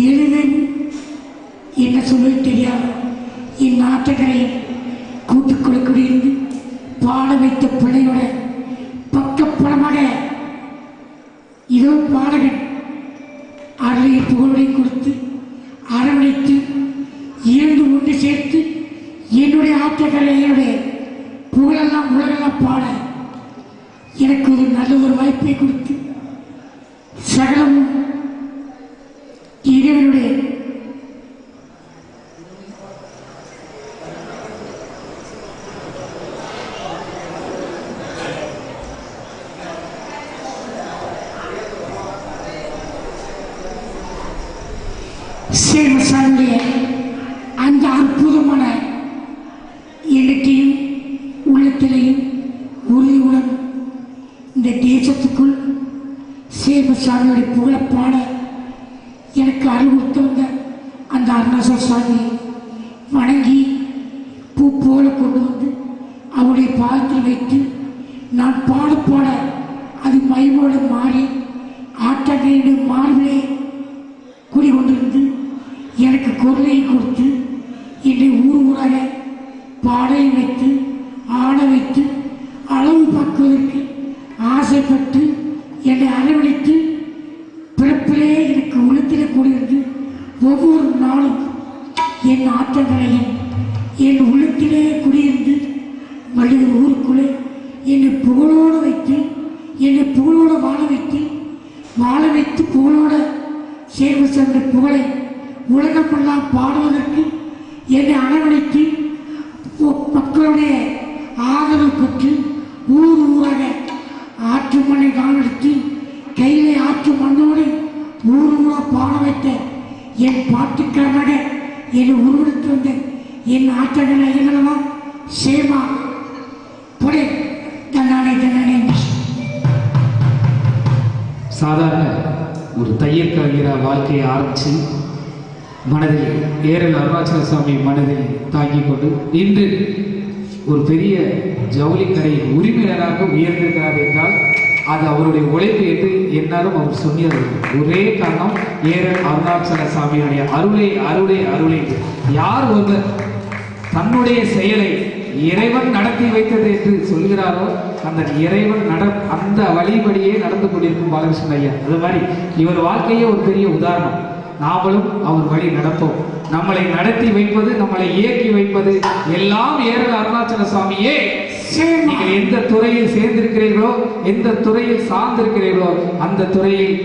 எழுதும் என்ன சொல்ல தெரியாது. என் நாட்டங்களை கூட்டுக்குழுக்குடியிருந்து பாட வைத்த பிள்ளையோட பக்கப்படமாக இதோ பாடகன் அருளைய புகழை கொடுத்து அரவணைத்து இரண்டு ஒன்று சேர்த்து என்னுடைய ஆட்டக்கலைகளுடைய புகழெல்லாம் உலகெல்லாம் பாட எனக்கு ஒரு நல்ல ஒரு வாய்ப்பை கொடுத்து சகலமும் இறைவனுடைய சேமசாமியுடைய அந்த அற்புதமான எண்ணத்தையும் உள்ளத்திலையும் உறுதியுடன் இந்த தேசத்துக்குள் சேமசாமியுடைய புகழப்பாட எனக்கு அறிவுறுத்த வந்த அந்த அருணாசல சாமியை வணங்கி பூ போல கொண்டு வந்து அவருடைய பாதத்தில் வைத்து நான் பாட பாட அது மயமோடு மாறி ஆட்டங்களின் மார்பிலே குடிகொண்டிருந்து எனக்கு குரலை கொடுத்து என்னை ஊர் ஊராக பாடலை வைத்து ஆட வைத்து அளவு பார்க்குவதற்கு ஆசைப்பட்டு என்னை அரவணைத்து பிறப்பிலே எனக்கு உள்ளத்திலே கூடியிருந்து ஒவ்வொரு நாளும் என் ஆற்றங்களையும் என் உள்ளத்திலே குடியிருந்து மனித ஊருக்குள்ளே என்னை புகழோடு வைத்து என்னை புகழோடு வாழ வைத்து புகழோடு சேர்வு சென்ற புகழை உலகமெல்லாம் பாடுவதற்கு என்னை அரவணைத்து மக்களுடைய ஆதரவு பெற்று ஊர் ஊராக ஆற்று மண்ணை காணெடுத்து கையிலே ஆற்று மண்ணோடு ஊர் ஊராக பாட வைத்த என் பாட்டுக்காரனாக என்னை உருவெடுத்து வந்த என் ஆற்றங்களை எல்லாம் சேமா பொடை தன்னானே தன்னானே. சாதாரண ஒரு தையல் கலைஞராக வாழ்க்கையை ஆரம்பித்து மனதில் ஏரல் அருணாச்சல சாமி மனதில் தாங்கிக் கொண்டு இன்று ஒரு பெரிய ஜவுளி கடையின் உரிமையாளராக உயர்ந்திருக்கிறார் என்றால் அது அவருடைய உழைப்பு என்று என்னாலும் அவர் சொன்னது ஒரே காரணம் ஏரல் அருணாச்சல சாமியுடைய அருளை அருளை அருளை. யார் ஒருவர் தன்னுடைய செயலை இறைவன் நடத்தி வைத்தது என்று சொல்கிறாரோ அந்த இறைவன் அந்த வழிபடியே நடந்து கொண்டிருக்கும் பாலகிருஷ்ணன் ஐயா. அது மாதிரி இவர் வாழ்க்கையே ஒரு பெரிய உதாரணம். நாமளும் அவர் வழி நடப்போம். நம்மளை நடத்தி வைப்பது, நம்மளை இயக்கி வைப்பது எல்லாம் ஏரல் அருணாச்சல சாமியே. நீங்கள் எந்த துறையில் சேர்ந்திருக்கிறீர்களோ, எந்த துறையில் சார்ந்திருக்கிறீர்களோ அந்த துறையில்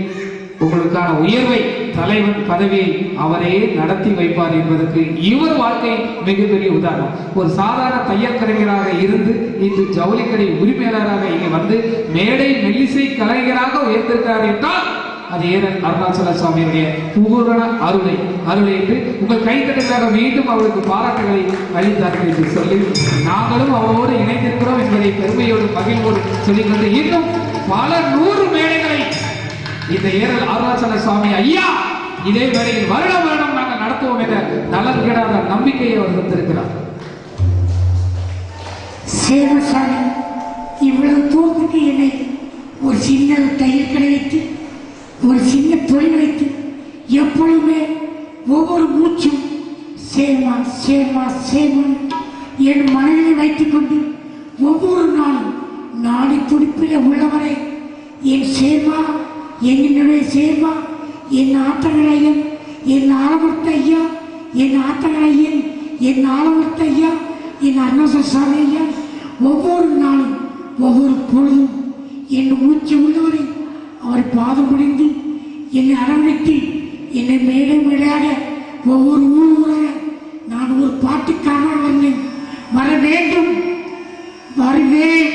உங்களுக்கான உயர்வை, தலைவன் பதவியை அவரே நடத்தி வைப்பார் என்பதற்கு இவர் வாழ்க்கை மிகப்பெரிய உதாரணம். ஒரு சாதாரண தையல் கலைஞராக இருந்து இன்று ஜவுளிக்கடை உரிமையாளராக இங்கே வந்து மேடை மெல்லிசை கலைஞராக உயர்ந்திருக்கிறார் என்றால் அது ஏரல் அருணாச்சல சுவாமியுடைய பூரண அருளை என்று உங்கள் கைத்தட்டலாக மீண்டும் அவருக்கு பாராட்டுகளை அளித்தார்கள் என்று சொல்லி நாங்களும் அவரோடு இணைந்திருக்கிறோம் என்பதை பெருமையோடு மகிழ்வோடு சொல்லிக்கொண்டு இன்னும் பல 100 மேடைகளை இந்த ஏரல் அருணாச்சல சுவாமி ஐயா இதே வேளையில் வருடம் நாங்கள் நடத்துவோம் என்ற நலன் கெடாத நம்பிக்கையை அவர் தந்திருக்கிறார். சேவசாமி இவ்வளவு தூரத்துக்கு என்னை ஒரு சின்ன தையல் கடை வைத்து ஒரு சின்ன தொழில் வைத்து எப்பொழுதுமே ஒவ்வொரு மூச்சும் சேமா சேமா சேமன் என் மனதில் வைத்துக் கொண்டு ஒவ்வொரு நாளும் நாடி துடிப்பில் உள்ளவரை என் சேமா என்னுடைய சேமா என் ஆட்டங்களையன் என் ஆலமர்த்த ஐயா என் ஆட்டங்களையன் என் ஆலமர்த்த ஐயா என் அருணாசல ஐயா ஒவ்வொரு நாளும் ஒவ்வொரு பொழுதும் என் மூச்சு உள்ளவரை அவர் பாதம் முடிந்து என்னை அரவணைத்து என்னை மேலே மேலாக ஒவ்வொரு ஊராக நான் ஒரு பாட்டுக்காக வந்தேன். வர வேண்டும், வருவேன்,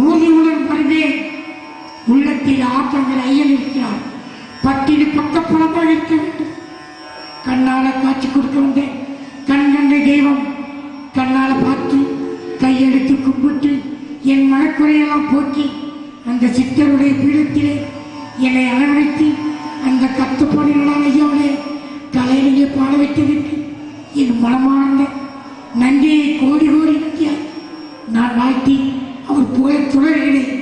ஊதியுடன் வருவேன். உள்ளத்தில் ஆற்றங்கள் ஐயன் இருக்கிறார். பட்டினி பக்கப்படமாக இருக்க வேண்டும். கண்ணால காட்சி கொடுக்க வந்தேன். கண் கண்ட தெய்வம் கண்ணால பார்த்து கையெடுத்து கும்பிட்டு என் மனக்குறையெல்லாம் போக்கி அந்த சித்தருடைய பீடத்திலே என்னை அரவணைத்து அந்த கத்துப்பாடுகளால் ஐயாவிலே கலையிலேயே பாட வைத்ததற்கு என் மனமார்ந்த நன்றியை கோடி கோடி நன்றியால் நான் வாழ்த்தி அவர் புகழை தொடர்கிறேன்.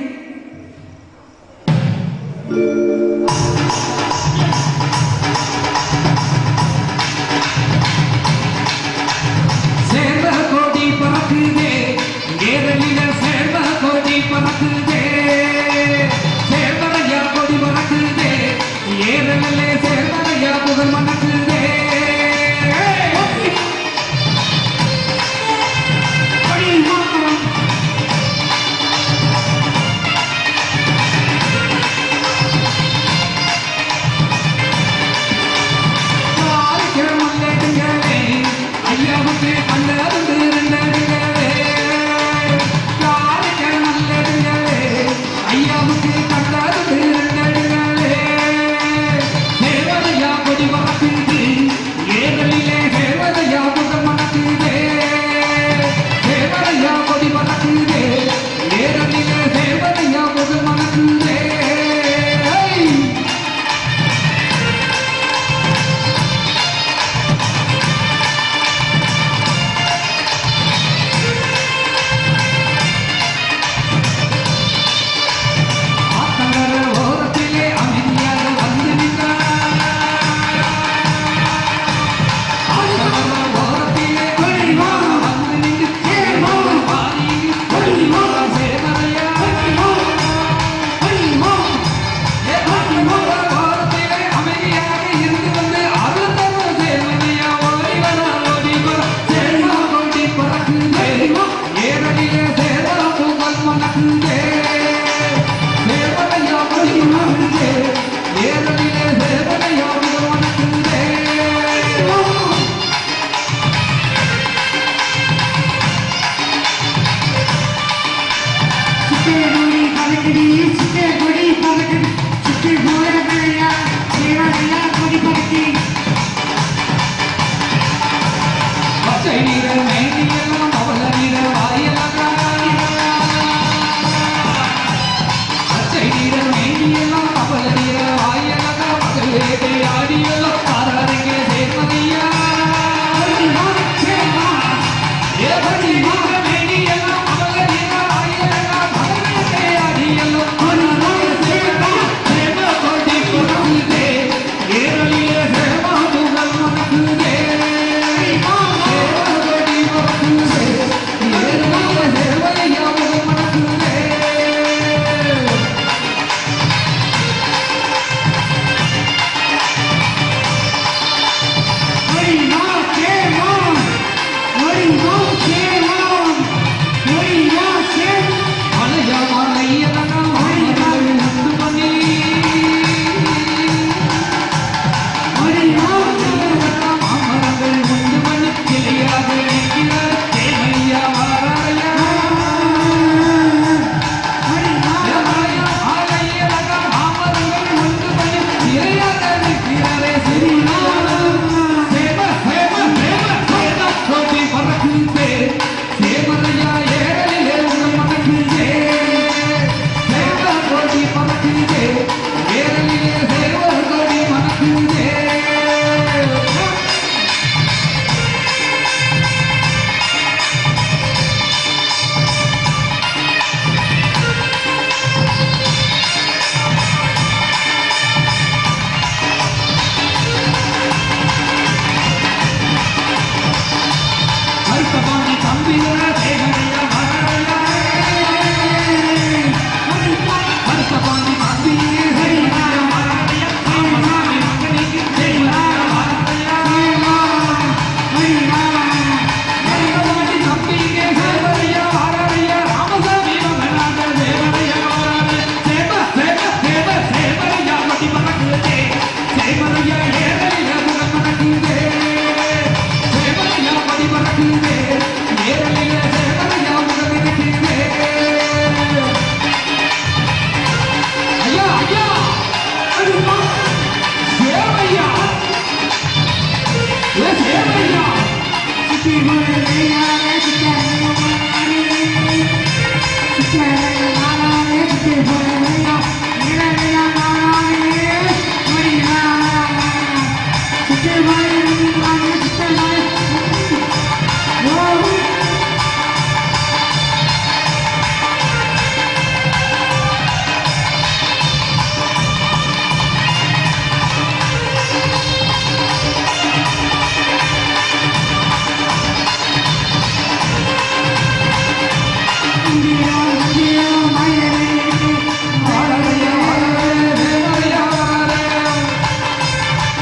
புகழ் மணக்குதே ஐயாவுக்கு நல்லது ரெண்டே ஐயாவுக்கு நல்லது ரெண்டே தேவதையா கொடி மணக்குது ஏதலிலே தேவதையா புகழ் மணக்குதே தேவதையா கொடி மணக்குதே ஏதலிலே தேவதையா புகழ் மணக்குதே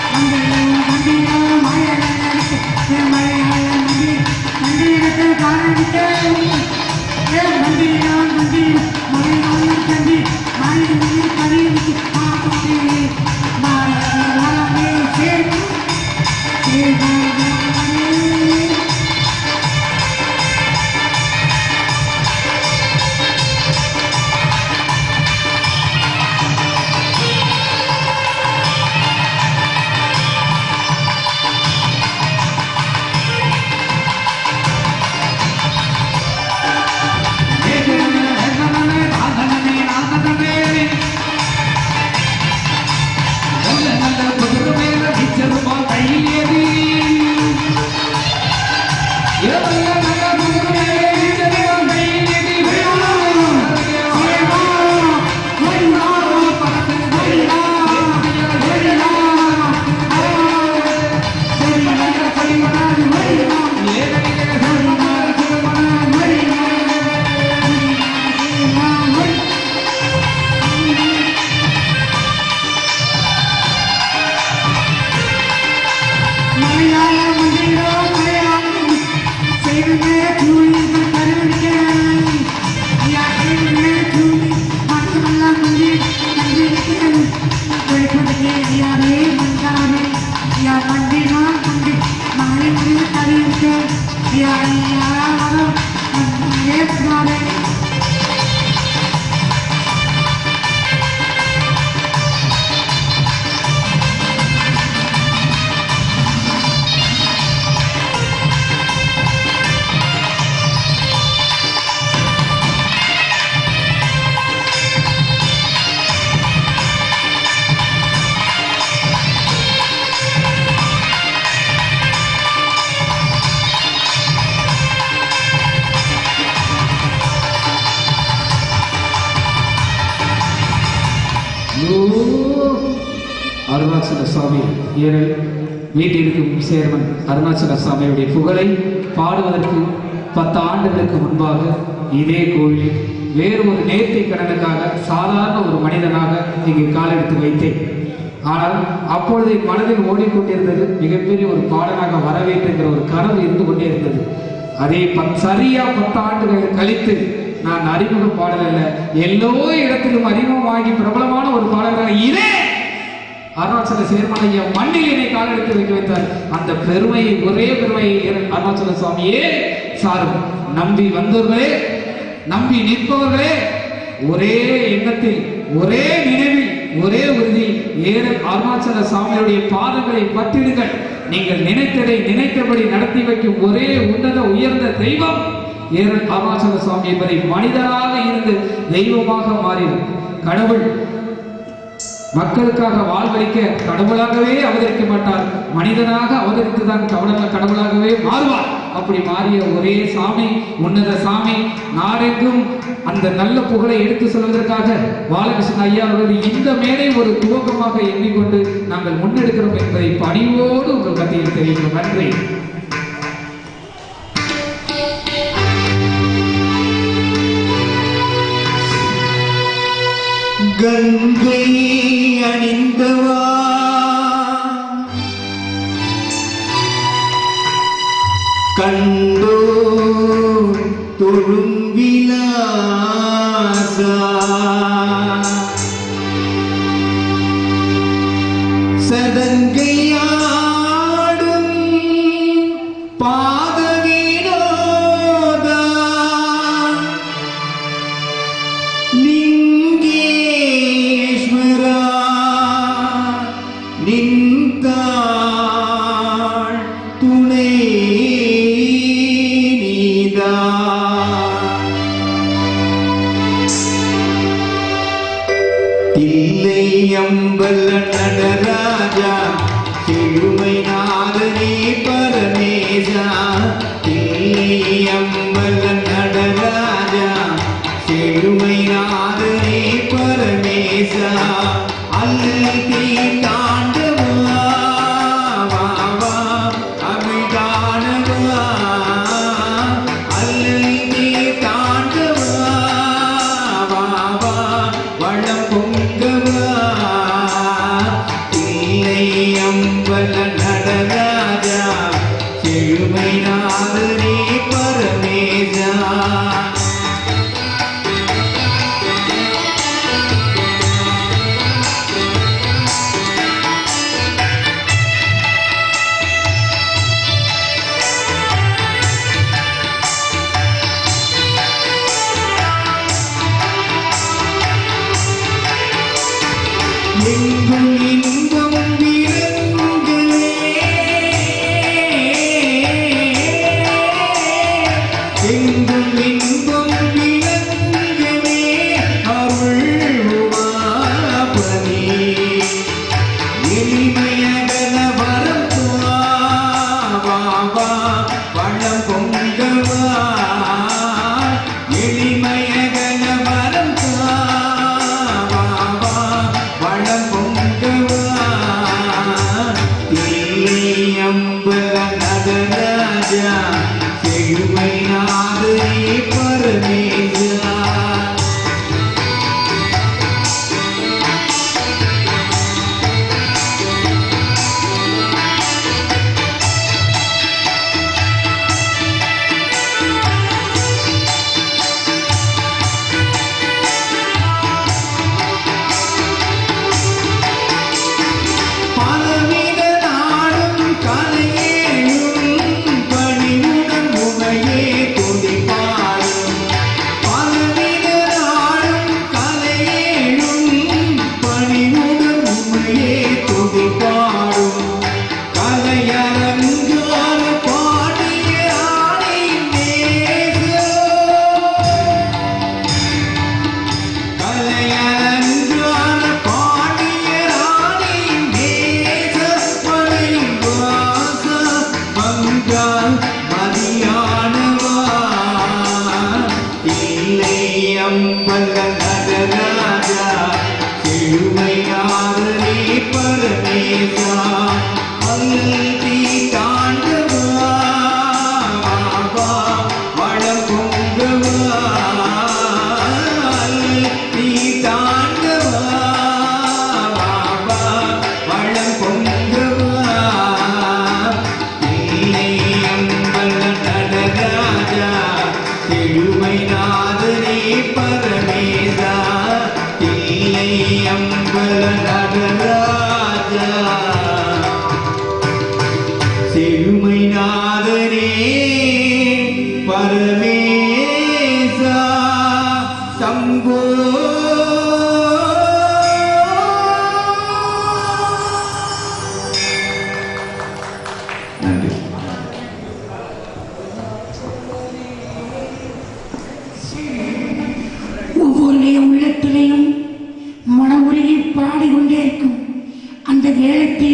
Hallelujah. அருணாச்சல சுவாமி ஏரல் வீட்டிற்கும் சேர்மன் அருணாச்சல சுவாமியுடைய புகழை பாடுவதற்கு 10 ஆண்டுகளுக்கு முன்பாக இதே கோவிலில் வேறு ஒரு நேர்த்தி கடனுக்காக சாதாரண ஒரு மனிதனாக இங்கு காலெடுத்து வைத்தேன். ஆனால் அப்பொழுது மனதில் ஓடிக்கொண்டிருந்தது மிகப்பெரிய ஒரு பாடலாக வர வேண்டுங்கிற ஒரு கனவு இருந்து கொண்டே இருந்தது. அதே சரியா 10 ஆண்டுகள் கழித்து நான் அறிமுக பாடல் அல்ல, எல்லோ இடத்திலும் அறிமுகமாகி பிரபலமான ஒரு பாடலாக இதே அருணாச்சல சேர்மனையா மண்ணில் என்னை காலெடுத்து வைக்க வைத்தார். அந்த பெருமையை ஒரே பெருமையை அருணாச்சல சுவாமியே சாரும். நம்பி வந்தவர்களே, நம்பி நிற்பவர்களே, ஒரே எண்ணத்தில், ஒரே நினைவில், ஒரே உறுதியில் ஏரல் அருணாச்சல சுவாமியுடைய பாதங்களை பற்றிடுங்கள். நீங்கள் நினைத்ததை நினைத்தபடி நடத்தி வைக்கும் ஒரே உன்னத உயர்ந்த தெய்வம் ஏரல் அருணாச்சல சுவாமி என்பதை மனிதராக இருந்து தெய்வமாக மாறியது. கடவுள் மக்களுக்காக வாழ்வளிக்க கடவுளாகவே அவதரிக்க மாட்டார், மனிதனாக அவதரித்துதான் கடவுளாகவே மாறுவார். அப்படி மாறிய ஒரே சாமி, உன்னத சாமி, நாடெங்கும் அந்த நல்ல புகழை எடுத்து சொல்வதற்காக பாலகிருஷ்ண ஐயா அவர்கள் இந்த மேடை ஒரு துவக்கமாக எண்ணிக்கொண்டு நாங்கள் முன்னெடுக்கிறோம் என்பதை பணிவோடு உங்கள் மத்தியில் தெரிவிக்கும். நன்றி. கங்கை அணிந்தவா கண்டோ தொழும் விலாசா சதங்கையாடும் பாத வினோதா லிங்கேஸ்வரா நின்றாள் துணை நீதா தில்லை அம்பல நடராஜா செழுமை நாதனே பரமேசா தில்லை அம்பல நடராஜா செழுமை நாதனே பரமேசா அல்லல் தீர்த்தாண்டவா அமிழ்தானவா அல்லல் தீர்த்தாண்டவா வளம் பொங்கவா தில்லை அம்பல நடராஜா செழுமை நாதனே பரமேசா எங்கும் இன்பம் விளங்குவே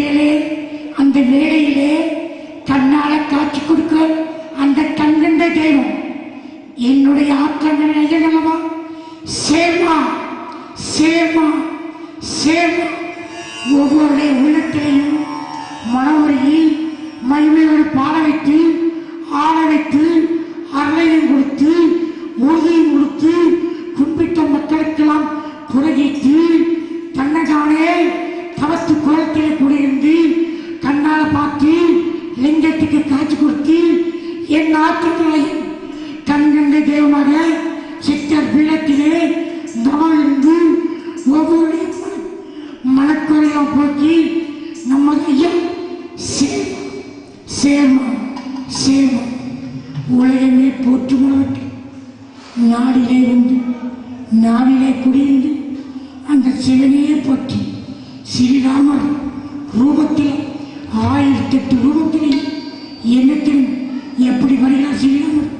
விடியலே அந்த வேளையிலே கண்ணால காட்சி கொடுக்க அந்த கண்கண்ட தெய்வம் என்னுடைய ஆற்றங்கள் ஐயனவா சேர்மா சேர்மா சேர்மா ஒவ்வொருடைய உள்ளத்திலையும் மனமுறையில் மகிமையோடு பாட வைத்து ஆட வைத்து அருளையும் கொடுத்து உறுதியும் கொடுத்து குறிப்பிட்ட மக்களுக்கெல்லாம் குறைத்து தன்னகானே தவத்து கோலத்தில் குடியிருந்து கண்ணால் பார்த்து லிங்கத்துக்கு காட்சி கொடுத்து என் ஆற்றங்களையும் கண்கண்ட தெய்வமாக சித்தர் பீடத்திலே தவம் இருந்து ஒவ்வொரு மனக்குறையும் போக்கி நம்ம ஐயா சேர்மா சேர்மா உலகமே போற்றுமாவட்டும் நாடிலே வந்து நாடிலே குடியிருந்து அந்த சிவனையே போற்றி ஸ்ரீராமர் ரூபத்தில் 1008 ரூபத்திலே எண்ணத்திலும் எப்படி வருகிறார் ஸ்ரீராமர்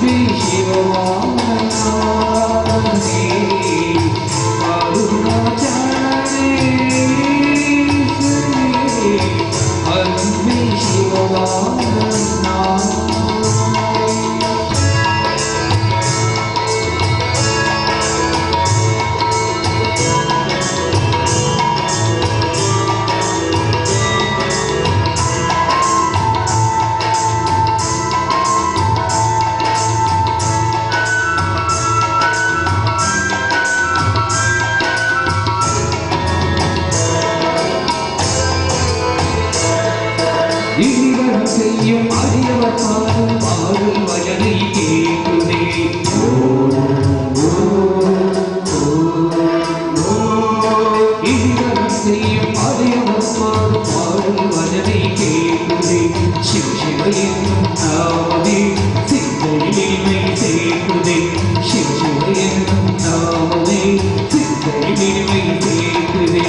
அன்பே சிவவானே அருணாச்சலே அன்பே சிவவானே இனிவரும் செய்யும் அரியவர் பாடும் பாடல் வயதை கேட்குதே இனிவரும் செய்யும் அரியவர் பாடும் பாடல் வயதை கேட்குதே சிவ சிவ என்னும் நாமமே சிந்தையிலிமை சேர்க்குதே சிவ சிவ என்னும் நாமமே சிந்தையிலிமை சேர்க்குதே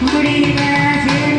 Good evening,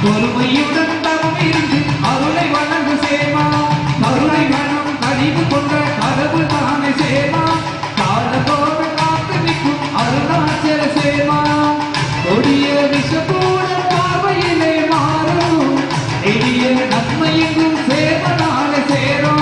பொறுமையுடன் தவம் இருந்து அருளை வணங்கு சேமா கருணை மனம் கழிவு கொண்ட கடவுள் தானே சேமா காலத்தோடு காத்து நிற்கும் அருணாச்சல சேமா கொடிய விஷப்பூட பார்வையிலே மாறும் எளிய நன்மை எங்கும் சேவனால சேரும்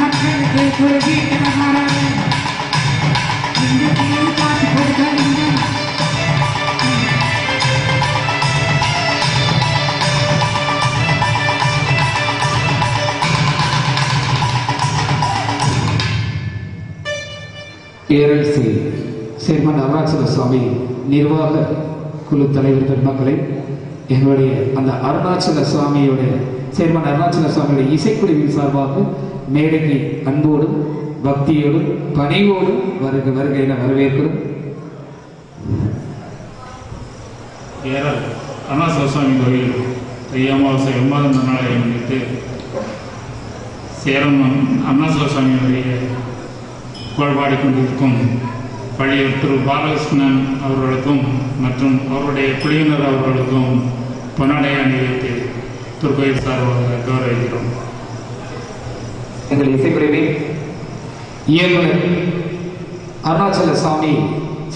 மக்களுக்கு குறுகிய மாறாது இந்த காத்து கொடுக்க ஏரல் சேர்மன் அருணாச்சல சுவாமி நிர்வாக குழு தலைவர் பெருமக்களை எங்களுடைய அந்த அருணாச்சல சுவாமியோடைய சேர்மன் அருணாச்சல சுவாமியுடைய இசைக்குழுவின் சார்பாக மேடைக்கு அன்போடும் பக்தியோடும் பணிவோடும் வருகையின வரவேற்கிறோம். ஏரல் அருணாச்சல சுவாமி கோயில் அமாவாசை 9ஆம் நாளை முன்னிட்டு சேரம் அருணாச்சல சுவாமியுடைய கோள்பாடி கொண்டிருக்கும் பழைய திரு பாலகிருஷ்ணன் அவர்களுக்கும் மற்றும் அவருடைய குழுவினர் அவர்களுக்கும் பொன்னாடை அணிவித்து திருக்கோயில் சார்பாக கௌரவிக்கிறோம். எங்கள் இசைக்குழுவின் இயக்குனர் அருணாச்சல சுவாமி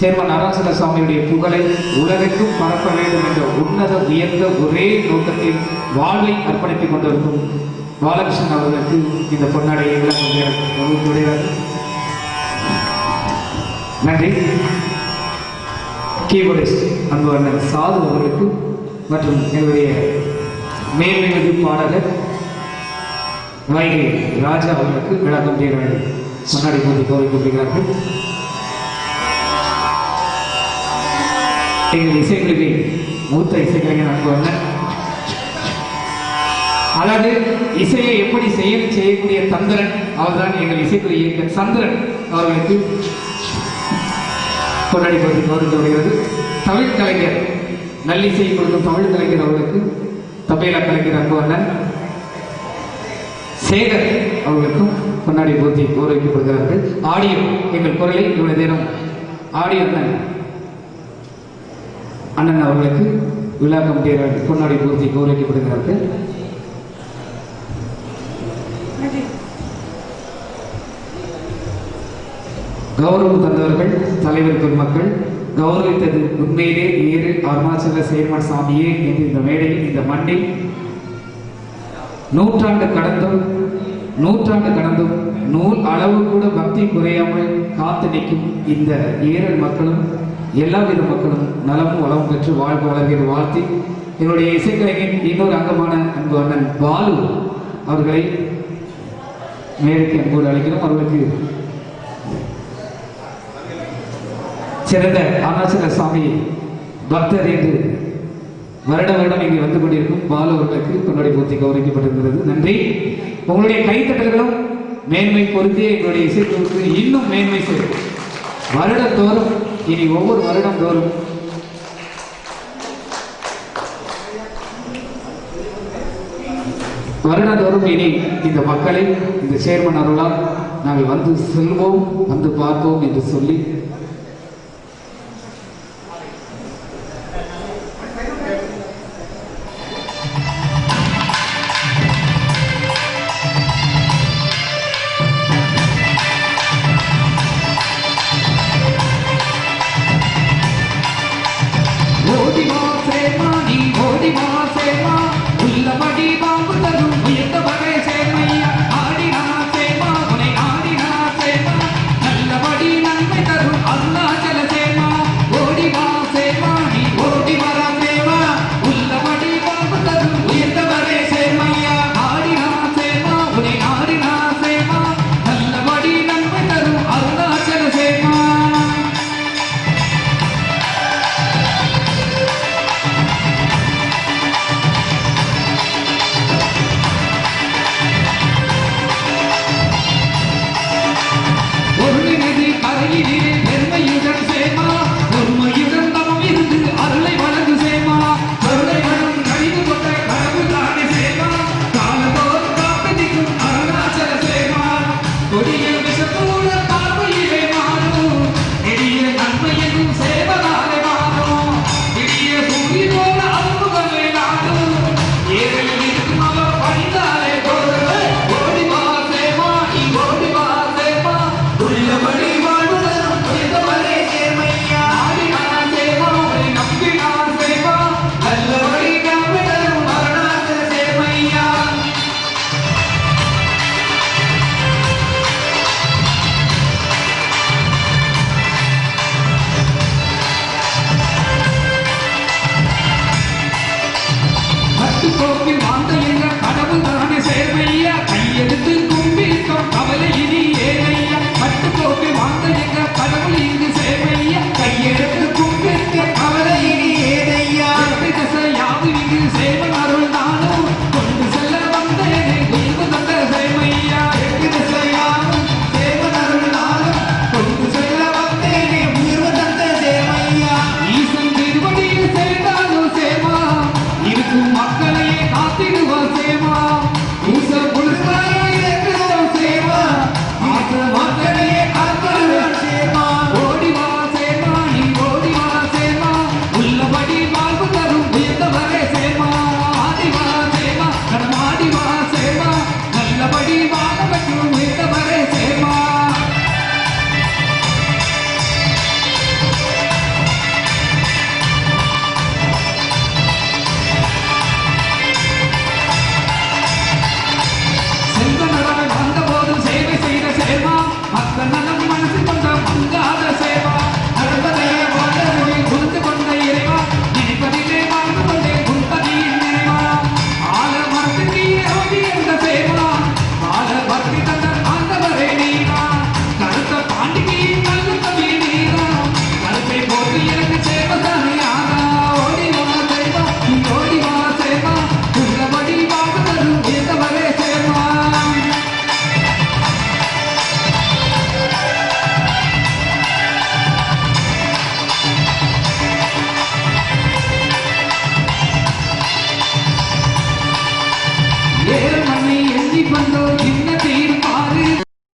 சேர்மன் அருணாச்சல சுவாமியுடைய புகழை உலகிற்கும் பரப்ப வேண்டும் என்ற உன்னத உயர்ந்த ஒரே நோக்கத்தில் வாழ்வை அர்ப்பணித்துக் கொண்டிருக்கும் பாலகிருஷ்ணன் அவர்களுக்கு இந்த பொன்னாடையை வழங்குகிறார். நன்றி. கீபோர்டிஸ்ட் அன்பு அண்ணன் சாது அவர்களுக்கு மற்றும் எங்களுடைய மேல்மிகு பாடகர் வைகை ராஜா அவர்களுக்கு விளக்கம் தீர்வு முன்னாடி போட்டி கௌரவிக்கப்படுகிறார்கள். எங்கள் இசைக்குழுவின் மூத்த இசைக்கலைஞர் அன்பு அண்ணன் அதாவது இசையை எப்படி செய்யக்கூடிய தந்திரன் அவர்தான் எங்கள் இசைக்குழு இயக்க சந்திரன் அவர்களுக்கு கொண்டாடி போட்டி கௌரவிக்கப்படுகிறது. தமிழ் கலைஞர் நல்லிசை கொடுக்கும் தமிழ் கலைஞர் அவர்களுக்கு தபேலா கலைஞர் அன்பு அண்ணன் சேகர் அவர்களுக்கும் கொண்டாடி போட்டி கௌரவிக்கப்படுகிறார்கள். ஆடியோ எங்கள் குரலை இவ்வளவு நேரம் ஆடியோ அண்ணன் அவர்களுக்கு விழா கமிட்டியர்கள் கொண்டாடி போட்டி கௌரவிக்கப்படுகிறார்கள். கௌரவம் தந்தவர்கள் தலைவர் பெருமக்கள் கௌரவித்தது உண்மையிலே ஏறு அருணாச்சல சேர்மன் சாமியே என்று இந்த மேடையில் இந்த மண்ணில் நூற்றாண்டு கடந்தும் நூல் அளவு கூட பக்தி குறையாமல் காத்து நிற்கும் இந்த ஏரல் மக்களும் எல்லாவித மக்களும் நலமும் வளமும் பெற்று வாழ்வு வளர்கிற வாழ்த்தி என்னுடைய இசைக்கலைஞன் இன்னொரு அங்கமான அன்பு அண்ணன் பாலு அவர்களை மேடைக்கு அன்போடு அழைக்கிறோம். அவர்களுக்கு சிறந்த அருணாச்சல சுவாமி பக்தர் என்று வருடம் இங்கே வந்து கொண்டிருக்கும் பாலு அவர்களுக்கு கொண்டாடி பூர்த்தி கௌரவிக்கப்பட்டிருக்கிறது. நன்றி. உங்களுடைய கைத்தட்டல்களும் மேன்மை பொருத்தி எங்களுடைய இசைக்குழுக்கு இன்னும் மேன்மை செய்யும். வருடந்தோறும் இனி ஒவ்வொரு வருடம் தோறும் வருடந்தோறும் இனி இந்த மக்களை இந்த சேர்மன் அருளால் நாங்கள் வந்து செல்வோம் வந்து பார்ப்போம் என்று சொல்லி